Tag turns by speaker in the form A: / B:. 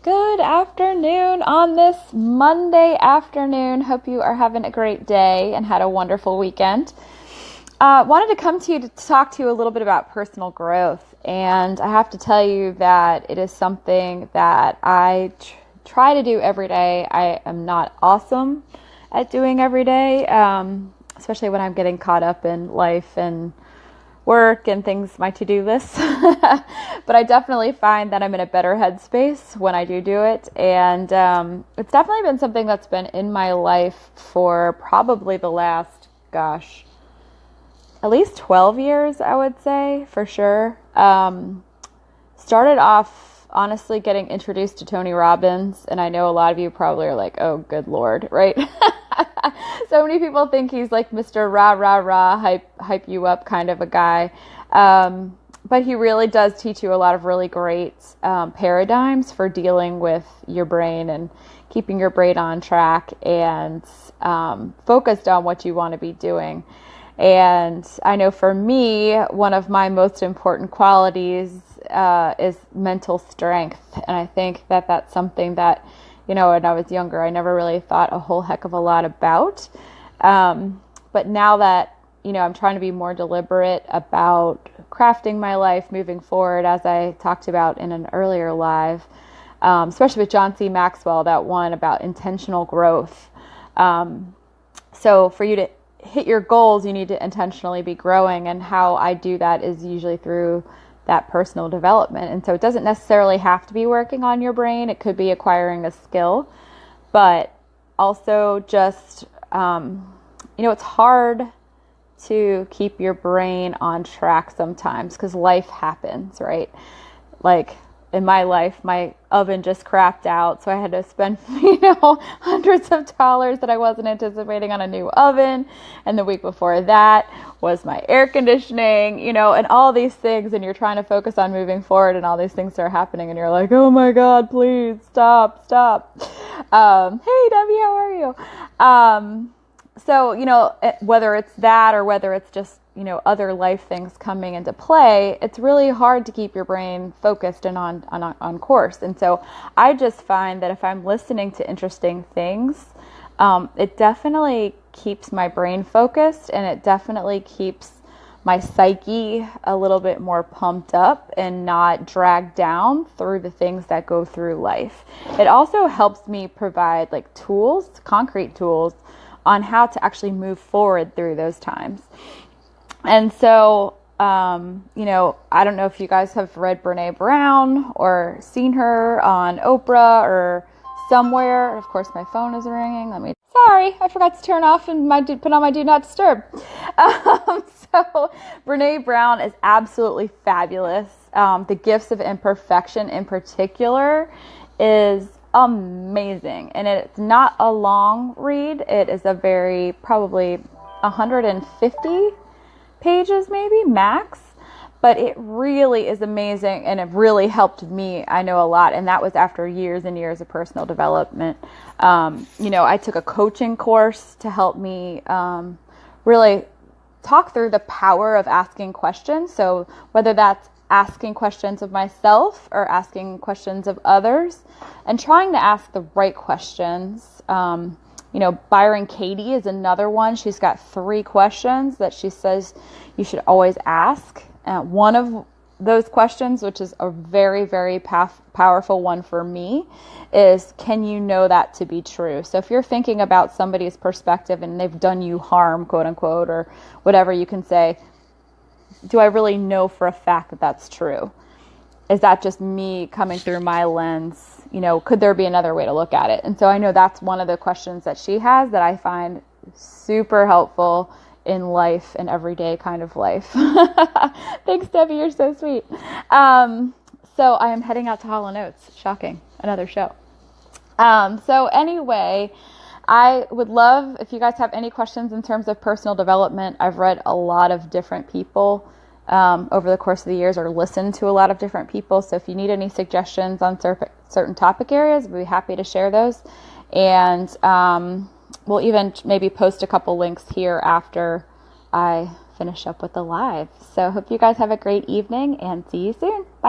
A: Good afternoon on this Monday afternoon. Hope you are having a great day and had a wonderful weekend. Wanted to come to you to talk to you a little bit about personal growth. And I have to tell you that it is something that I try to do every day. I am not awesome at doing every day, especially when I'm getting caught up in life and work and things, my to-do list. But I definitely find that I'm in a better headspace when I do it. And it's definitely been something that's been in my life for probably the last, at least 12 years, I would say, for sure. Started off, honestly, getting introduced to Tony Robbins. And I know a lot of you probably are like, oh, good Lord, right? So many people think he's like Mr. Rah, rah, rah, hype you up kind of a guy. But he really does teach you a lot of really great paradigms for dealing with your brain and keeping your brain on track and focused on what you want to be doing. And I know for me, one of my most important qualities is mental strength. And I think that that's something that, when I was younger, I never really thought a whole heck of a lot about. But now that, I'm trying to be more deliberate about crafting my life moving forward, as I talked about in an earlier live, especially with John C. Maxwell, that one about intentional growth. So for you to hit your goals, you need to intentionally be growing. And how I do that is usually through that personal development. And so it doesn't necessarily have to be working on your brain. It could be acquiring a skill, but also just, it's hard to keep your brain on track sometimes because life happens, right? Like in my life, my oven just crapped out. So I had to spend, hundreds of dollars that I wasn't anticipating on a new oven. And the week before that was my air conditioning, and all these things. And you're trying to focus on moving forward and all these things are happening. And you're like, oh my God, please stop. Hey, Debbie, how are you? So, whether it's that or whether it's just, other life things coming into play, it's really hard to keep your brain focused and on course. And so I just find that if I'm listening to interesting things, it definitely keeps my brain focused and it definitely keeps my psyche a little bit more pumped up and not dragged down through the things that go through life. It also helps me provide concrete tools on how to actually move forward through those times. And so, I don't know if you guys have read Brené Brown or seen her on Oprah or somewhere. Of course, my phone is ringing. Sorry, I forgot to turn off and put on my do not disturb. So Brené Brown is absolutely fabulous. The Gifts of Imperfection in particular is amazing. And it's not a long read. It is a probably 150 pages maybe max, but it really is amazing and it really helped me, I know, a lot. And that was after years and years of personal development. I took a coaching course to help me really talk through the power of asking questions. So whether that's asking questions of myself or asking questions of others and trying to ask the right questions. Byron Katie is another one. She's got 3 questions that she says you should always ask. One of those questions, which is a very, very powerful one for me, is can you know that to be true? So if you're thinking about somebody's perspective and they've done you harm, quote unquote, or whatever, you can say, do I really know for a fact that that's true? Is that just me coming through my lens? Could there be another way to look at it? And so I know that's one of the questions that she has that I find super helpful in life and everyday kind of life. Thanks, Debbie. You're so sweet. So I am heading out to Hall & Oates. Shocking. Another show. So anyway, I would love if you guys have any questions in terms of personal development. I've read a lot of different people over the course of the years or listened to a lot of different people. So if you need any suggestions on certain topic areas, we'd be happy to share those. And we'll even maybe post a couple links here after I finish up with the live. So hope you guys have a great evening and see you soon. Bye.